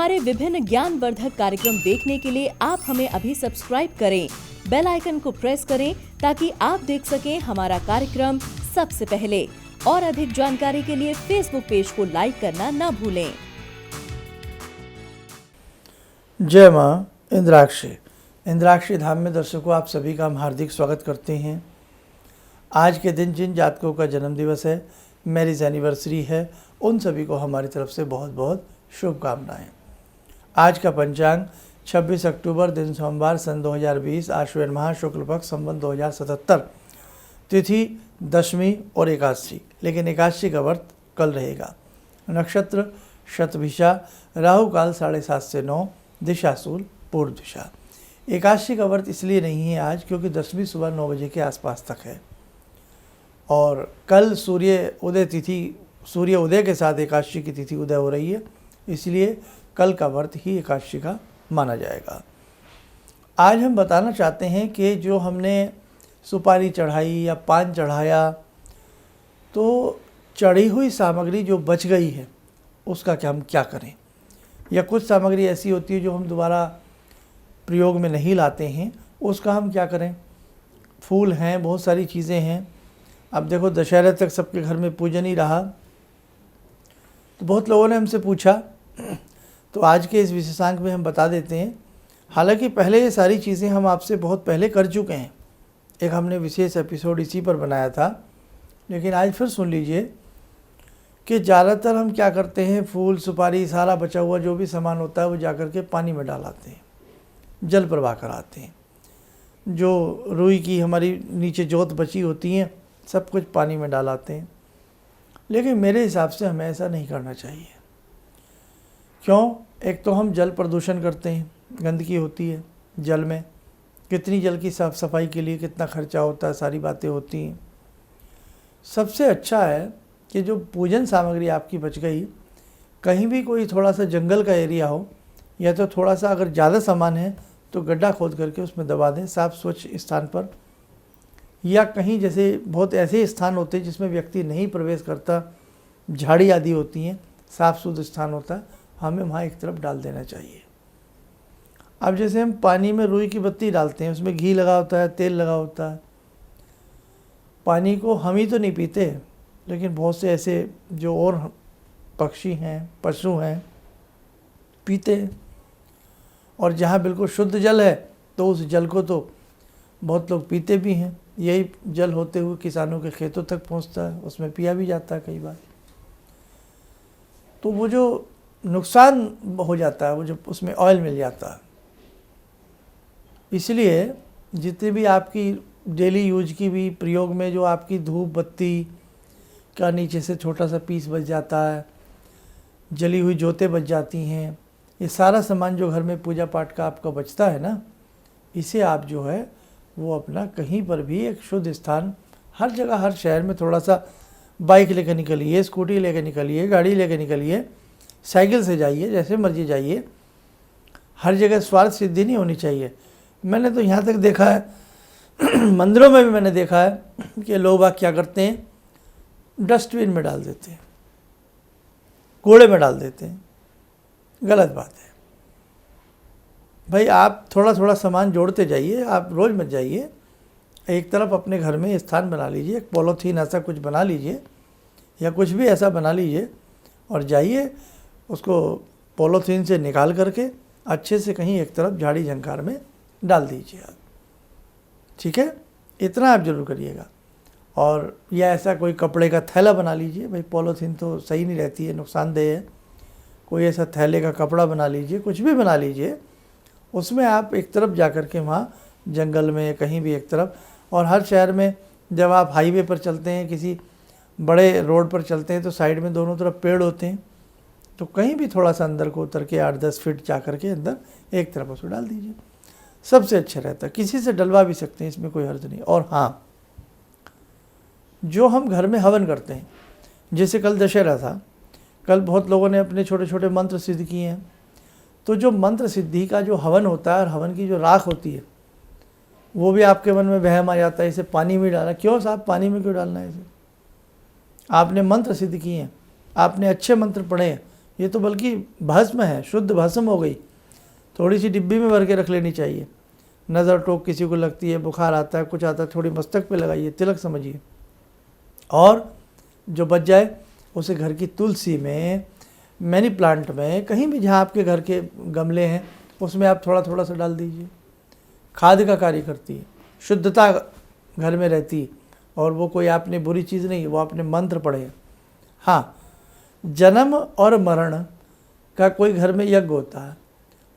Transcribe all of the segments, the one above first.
हमारे विभिन्न ज्ञानवर्धक कार्यक्रम देखने के लिए आप हमें अभी सब्सक्राइब करें, बेल आइकन को प्रेस करें ताकि आप देख सकें हमारा कार्यक्रम सबसे पहले। और अधिक जानकारी के लिए फेसबुक पेज को लाइक करना न भूलें। जय माँ इंद्राक्षी। इंद्राक्षी धाम में दर्शकों आप सभी का हम हार्दिक स्वागत करते हैं। आज के दिन जिन जातकों का जन्म दिवस है, मैरिज एनिवर्सरी है, उन सभी को हमारी तरफ से बहुत बहुत शुभकामनाएं। आज का पंचांग 26 अक्टूबर दिन सोमवार सन 2020 आश्विन माह शुक्ल पक्ष संवत 2077, तिथि दशमी और एकादशी, लेकिन एकादशी का व्रत कल रहेगा। नक्षत्र शतभिषा, राहु काल 7:30 से 9, दिशा शूल पूर्व दिशा। एकादशी का व्रत इसलिए नहीं है आज क्योंकि दशमी सुबह 9 बजे के आसपास तक है और कल सूर्य उदय के साथ एकादशी की तिथि उदय हो रही है, इसलिए कल का व्रत ही एकादशी का माना जाएगा। आज हम बताना चाहते हैं कि जो हमने सुपारी चढ़ाई या पान चढ़ाया, तो चढ़ी हुई सामग्री जो बच गई है उसका हम क्या करें, या कुछ सामग्री ऐसी होती है जो हम दोबारा प्रयोग में नहीं लाते हैं, उसका हम क्या करें। फूल हैं, बहुत सारी चीज़ें हैं। अब देखो दशहरे तक सबके घर में पूजन ही रहा, तो बहुत लोगों ने हमसे पूछा, तो आज के इस विशेषांक में हम बता देते हैं। हालांकि पहले ये सारी चीज़ें हम आपसे बहुत पहले कर चुके हैं, एक हमने विशेष एपिसोड इसी पर बनाया था, लेकिन आज फिर सुन लीजिए कि ज़्यादातर हम क्या करते हैं, फूल सुपारी सारा बचा हुआ जो भी सामान होता है वो जा कर के पानी में डालाते हैं, जल प्रवाह कराते हैं। जो रुई की हमारी नीचे जोत बची होती हैं सब कुछ पानी में डालाते हैं, लेकिन मेरे हिसाब से हमें ऐसा नहीं करना चाहिए। क्यों? एक तो हम जल प्रदूषण करते हैं, गंदगी होती है जल में, कितनी जल की साफ सफाई के लिए कितना खर्चा होता है, सारी बातें होती हैं। सबसे अच्छा है कि जो पूजन सामग्री आपकी बच गई, कहीं भी कोई थोड़ा सा जंगल का एरिया हो, या तो थोड़ा सा अगर ज़्यादा सामान है तो गड्ढा खोद करके उसमें दबा दें साफ़ स्वच्छ स्थान पर, या कहीं जैसे बहुत ऐसे स्थान होते हैं जिसमें व्यक्ति नहीं प्रवेश करता, झाड़ी आदि होती हैं, साफ़ शुद्ध स्थान होता है, हमें वहाँ एक तरफ डाल देना चाहिए। अब जैसे हम पानी में रुई की बत्ती डालते हैं, उसमें घी लगा होता है, तेल लगा होता है। पानी को हम ही तो नहीं पीते, लेकिन बहुत से ऐसे जो और पक्षी हैं, पशु हैं, पीते हैं। और जहाँ बिल्कुल शुद्ध जल है तो उस जल को तो बहुत लोग पीते भी हैं। यही जल होते हुए किसानों के खेतों तक पहुँचता है, उसमें पिया भी जाता है कई बार। तो वो जो नुकसान हो जाता है, वो जो उसमें ऑयल मिल जाता है। इसलिए जितनी भी आपकी डेली यूज की भी प्रयोग में जो आपकी धूप बत्ती का नीचे से छोटा सा पीस बच जाता है, जली हुई जोतें बच जाती हैं, ये सारा सामान जो घर में पूजा पाठ का आपका बचता है ना, इसे आप जो है वो अपना कहीं पर भी एक शुद्ध स्थान, हर जगह हर शहर में थोड़ा सा बाइक लेकर निकलिए, स्कूटी लेकर निकलिए, गाड़ी लेकर निकलिए, साइकिल से जाइए, जैसे मर्जी जाइए। हर जगह स्वार्थ सिद्धि नहीं होनी चाहिए। मैंने तो यहाँ तक देखा है मंदिरों में भी मैंने देखा है कि लोग बाग क्या करते हैं, डस्टबिन में डाल देते हैं, कूड़े में डाल देते हैं। गलत बात है भाई। आप थोड़ा थोड़ा सामान जोड़ते जाइए, आप रोज़ मत जाइए। एक तरफ अपने घर में स्थान बना लीजिए, एक पॉलीथीन ऐसा कुछ बना लीजिए या कुछ भी ऐसा बना लीजिए और जाइए, उसको पॉलीथीन से निकाल करके अच्छे से कहीं एक तरफ झाड़ी झंकार में डाल दीजिए आप। ठीक है, इतना आप जरूर करिएगा। और या ऐसा कोई कपड़े का थैला बना लीजिए, भाई पॉलीथीन तो सही नहीं रहती है, नुकसानदेह है। कोई ऐसा थैले का कपड़ा बना लीजिए, कुछ भी बना लीजिए, उसमें आप एक तरफ जा कर के वहाँ जंगल में कहीं भी एक तरफ। और हर शहर में जब आप हाईवे पर चलते हैं, किसी बड़े रोड पर चलते हैं, तो साइड में दोनों तरफ पेड़ होते हैं, तो कहीं भी थोड़ा सा अंदर को उतर के 8-10 फीट जा कर के अंदर एक तरफ उसको डाल दीजिए, सबसे अच्छा रहता है। किसी से डलवा भी सकते हैं, इसमें कोई हर्ज नहीं। और हाँ, जो हम घर में हवन करते हैं, जैसे कल दशहरा था, कल बहुत लोगों ने अपने छोटे छोटे मंत्र सिद्ध किए हैं, तो जो मंत्र सिद्धि का जो हवन होता है और हवन की जो राख होती है, वो भी आपके मन में वहम आ जाता है, इसे पानी में डालना। क्यों साहब, पानी में क्यों डालना है इसे? आपने मंत्र सिद्ध किए हैं, आपने अच्छे मंत्र पढ़े हैं, ये तो बल्कि भस्म है, शुद्ध भस्म हो गई। थोड़ी सी डिब्बी में भर के रख लेनी चाहिए। नज़र टोक किसी को लगती है, बुखार आता है, कुछ आता है, थोड़ी मस्तक पे लगाइए, तिलक समझिए, और जो बच जाए उसे घर की तुलसी में, मनी प्लांट में, कहीं भी जहाँ आपके घर के गमले हैं उसमें आप थोड़ा थोड़ा सा डाल दीजिए। खाद का कार्य करती है, शुद्धता घर में रहती है, और वो कोई आपने बुरी चीज़ नहीं, वो आपने मंत्र पढ़े। हाँ, जन्म और मरण का कोई घर में यज्ञ होता है,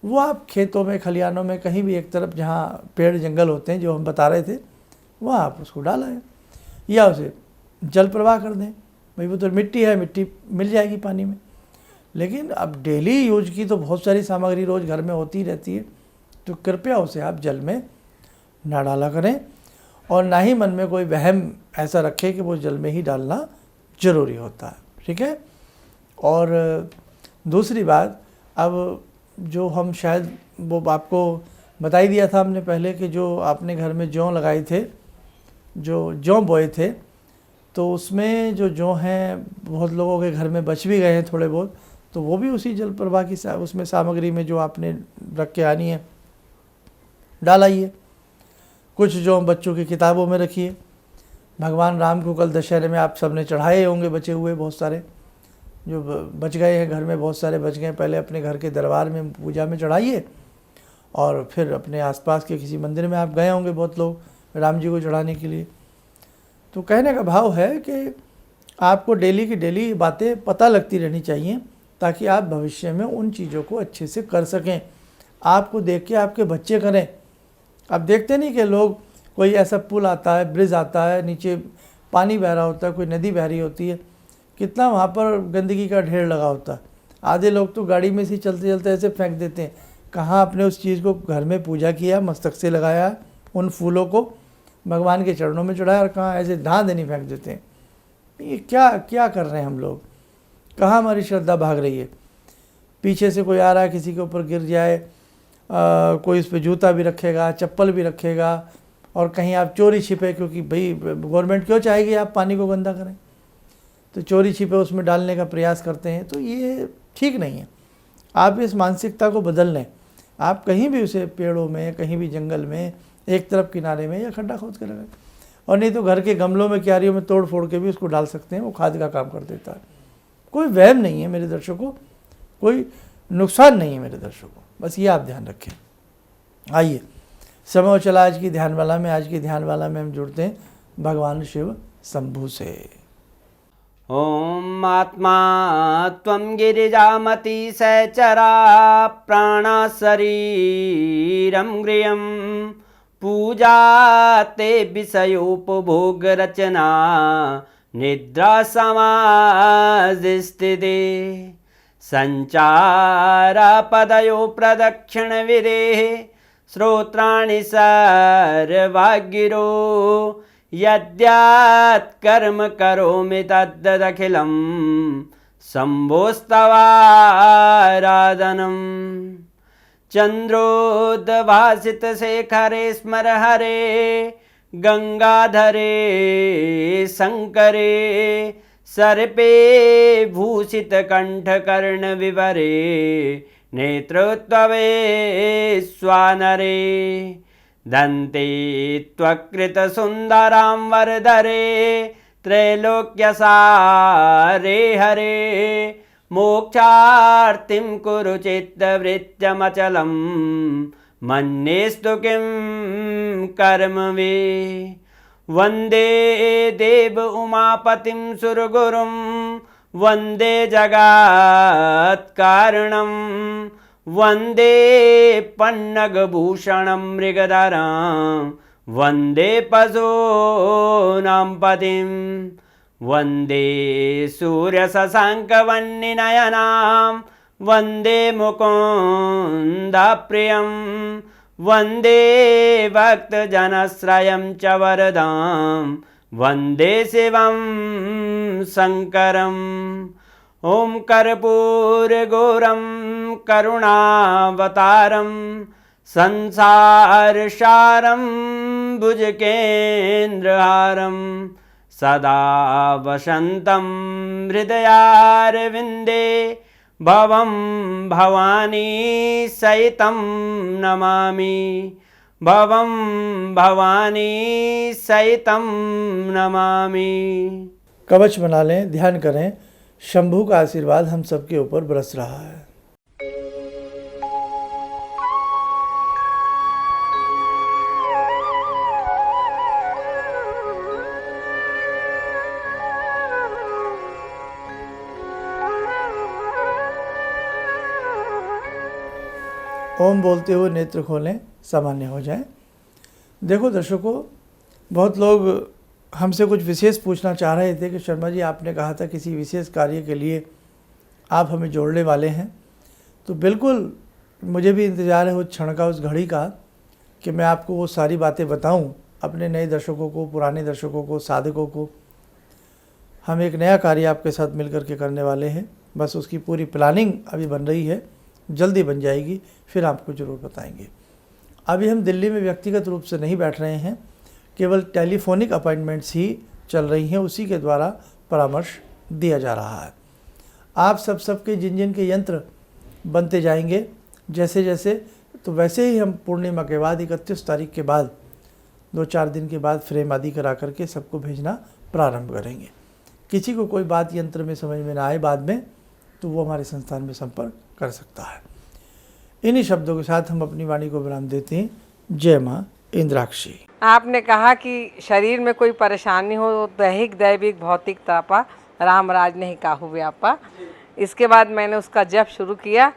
वो आप खेतों में, खलिहानों में, कहीं भी एक तरफ जहाँ पेड़ जंगल होते हैं जो हम बता रहे थे, वहाँ आप उसको डालें या उसे जल प्रवाह कर दें। भाई वो तो मिट्टी है, मिट्टी मिल जाएगी पानी में। लेकिन अब डेली यूज की तो बहुत सारी सामग्री रोज़ घर में होती रहती है, तो कृपया उसे आप जल में ना डाला करें, और ना ही मन में कोई वहम ऐसा रखें कि वो जल में ही डालना ज़रूरी होता है। ठीक है। और दूसरी बात, अब जो हम शायद वो आपको बता ही दिया था हमने पहले कि जो आपने घर में जौ लगाए थे, जो जौ बोए थे, तो उसमें जो जौ हैं बहुत लोगों के घर में बच भी गए हैं थोड़े बहुत, तो वो भी उसी जल प्रवाह की उसमें सामग्री में जो आपने रख के आनी है डाल आइए। कुछ जो बच्चों की किताबों में रखिए। भगवान राम को कल दशहरे में आप सबने चढ़ाए होंगे, बचे हुए बहुत सारे जो बच गए हैं घर में, बहुत सारे बच गए। पहले अपने घर के दरबार में पूजा में चढ़ाइए, और फिर अपने आसपास के किसी मंदिर में आप गए होंगे बहुत लोग राम जी को चढ़ाने के लिए। तो कहने का भाव है कि आपको डेली की डेली बातें पता लगती रहनी चाहिए, ताकि आप भविष्य में उन चीज़ों को अच्छे से कर सकें। आपको देख के आपके बच्चे करें। आप देखते नहीं कि लोग, कोई ऐसा पुल आता है, ब्रिज आता है, नीचे पानी बह रहा होता है, कोई नदी बह रही होती है, कितना वहाँ पर गंदगी का ढेर लगा होता है। आधे लोग तो गाड़ी में से चलते चलते ऐसे फेंक देते हैं। कहाँ आपने उस चीज़ को घर में पूजा किया, मस्तक से लगाया, उन फूलों को भगवान के चरणों में चढ़ाया, और कहाँ ऐसे ढाँ देनी फेंक देते हैं। ये क्या क्या कर रहे हैं हम लोग? कहाँ हमारी श्रद्धा भाग रही है? पीछे से कोई आ रहा है, किसी के ऊपर गिर जाए, कोई उस पर जूता भी रखेगा, चप्पल भी रखेगा, और कहीं आप चोरी छिपे, क्योंकि भाई गवर्नमेंट क्यों चाहेगी आप पानी को गंदा करें, तो चोरी छिपे उसमें डालने का प्रयास करते हैं। तो ये ठीक नहीं है। आप इस मानसिकता को बदल लें। आप कहीं भी उसे पेड़ों में, कहीं भी जंगल में, एक तरफ किनारे में या खड्डा खोद के लगाएं, और नहीं तो घर के गमलों में, क्यारियों में तोड़ फोड़ के भी उसको डाल सकते हैं। वो खाद का काम कर देता है। कोई वहम नहीं है मेरे दर्शकों, कोई नुकसान नहीं है मेरे दर्शकों, बस ये आप ध्यान रखें। आइए, समय हो चला आज की ध्यानवाला में। आज की ध्यानवाला में हम जुड़ते हैं भगवान शिव शंभु से। ॐ आत्मा त्वं गिरिजामति सहचरा प्राणा शरीरं गृहं पूजा ते विषयोपभोगरचना निद्रा समाधिस्थिते सञ्चारपदयो प्रदक्षिणविधेः श्रोत्राणि सर्वागिरो यद्यात् कर्म करोमि तद्दखिलं शम्भोस्तवाराधनम् चन्द्रोद्भासितशेखरे स्मर हरे गंगाधरे शंकरे सर्पे भूषितकण्ठकर्णविवरे नेत्रोत्तवे स्वानरे दन्ते त्वकृतसुन्दरां वरदरे त्रैलोक्यसारे हरे मोक्षार्तिं कुरु चित्तवृत्त्यमचलं मन्येस्तु किं कर्म वे वन्दे देव उमापतिं सुरगुरुं वन्दे जगत्कारणं वन्दे पन्नगभूषणं मृगधरं वन्दे पशूनां पतिं वन्दे सूर्यशशाङ्कवह्निनयनां वन्दे मुकुन्दप्रियं वन्दे भक्तजनश्रयं च वरदां वन्दे शिवं शङ्करम् ॐ कर्पूरगौरं करुणावतारं संसारसारं भुजगेन्द्रहारं सदा वसन्तं हृदयारविन्दे भवं भवानी सहितं नमामि, भवं भवानी सहितं नमामि। कवच बना लें, ध्यान करें, शंभू का आशीर्वाद हम सबके ऊपर बरस रहा है। ओम बोलते हुए नेत्र खोलें, सामान्य हो जाएं। देखो दर्शकों, बहुत लोग हमसे कुछ विशेष पूछना चाह रहे थे कि शर्मा जी, आपने कहा था किसी विशेष कार्य के लिए आप हमें जोड़ने वाले हैं। तो बिल्कुल मुझे भी इंतज़ार है उस क्षण का, उस घड़ी का, कि मैं आपको वो सारी बातें बताऊं, अपने नए दर्शकों को, पुराने दर्शकों को, साधकों को। हम एक नया कार्य आपके साथ मिलकर के करने वाले हैं, बस उसकी पूरी प्लानिंग अभी बन रही है, जल्दी बन जाएगी, फिर आपको ज़रूर बताएंगे। अभी हम दिल्ली में व्यक्तिगत रूप से नहीं बैठ रहे हैं, केवल टेलीफोनिक अपॉइंटमेंट्स ही चल रही हैं, उसी के द्वारा परामर्श दिया जा रहा है। आप सबके जिन जिन के यंत्र बनते जाएंगे जैसे जैसे, तो वैसे ही हम पूर्णिमा के बाद 31 तारीख के बाद 2-4 दिन के बाद फ्रेम आदि करा करके सबको भेजना प्रारंभ करेंगे। किसी को कोई बात यंत्र में समझ में ना आए बाद में, तो वो हमारे संस्थान में संपर्क कर सकता है। इन्हीं शब्दों के साथ हम अपनी वाणी को विराम देते हैं। जय माँ इंद्राक्षी। आपने कहा कि शरीर में कोई परेशानी हो तो दैहिक दैविक भौतिक तापा, राम राज नहीं काहू व्यापा। इसके बाद मैंने उसका जप शुरू किया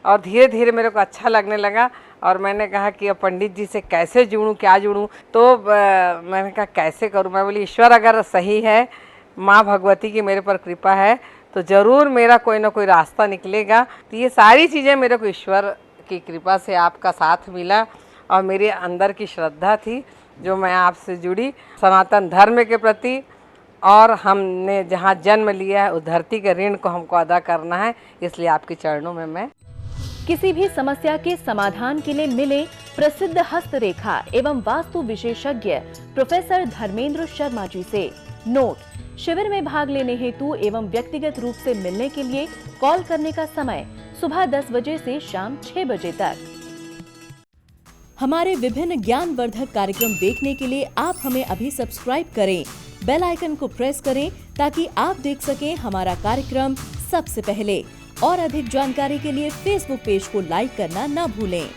और धीरे धीरे मेरे को अच्छा लगने लगा। और मैंने कहा कि अब पंडित जी से कैसे जुड़ूं, क्या जुड़ूं, तो मैंने कहा कैसे करूं। मैं बोली ईश्वर अगर सही है, माँ भगवती की मेरे पर कृपा है, तो ज़रूर मेरा कोई ना कोई रास्ता निकलेगा। तो ये सारी चीज़ें मेरे को ईश्वर की कृपा से आपका साथ मिला और मेरे अंदर की श्रद्धा थी जो मैं आपसे जुड़ी सनातन धर्म के प्रति। और हमने जहाँ जन्म लिया है उस धरती के ऋण को हमको अदा करना है, इसलिए आपके चरणों में मैं। किसी भी समस्या के समाधान के लिए मिले प्रसिद्ध हस्तरेखा एवं वास्तु विशेषज्ञ प्रोफेसर धर्मेंद्र शर्मा जी से। नोट: शिविर में भाग लेने हेतु एवं व्यक्तिगत रूप से मिलने के लिए कॉल करने का समय सुबह 10 बजे से शाम 6 बजे तक। हमारे विभिन्न ज्ञानवर्धक कार्यक्रम देखने के लिए आप हमें अभी सब्सक्राइब करें, बेल आइकन को प्रेस करें ताकि आप देख सकें हमारा कार्यक्रम सबसे पहले। और अधिक जानकारी के लिए फेसबुक पेज को लाइक करना न भूलें।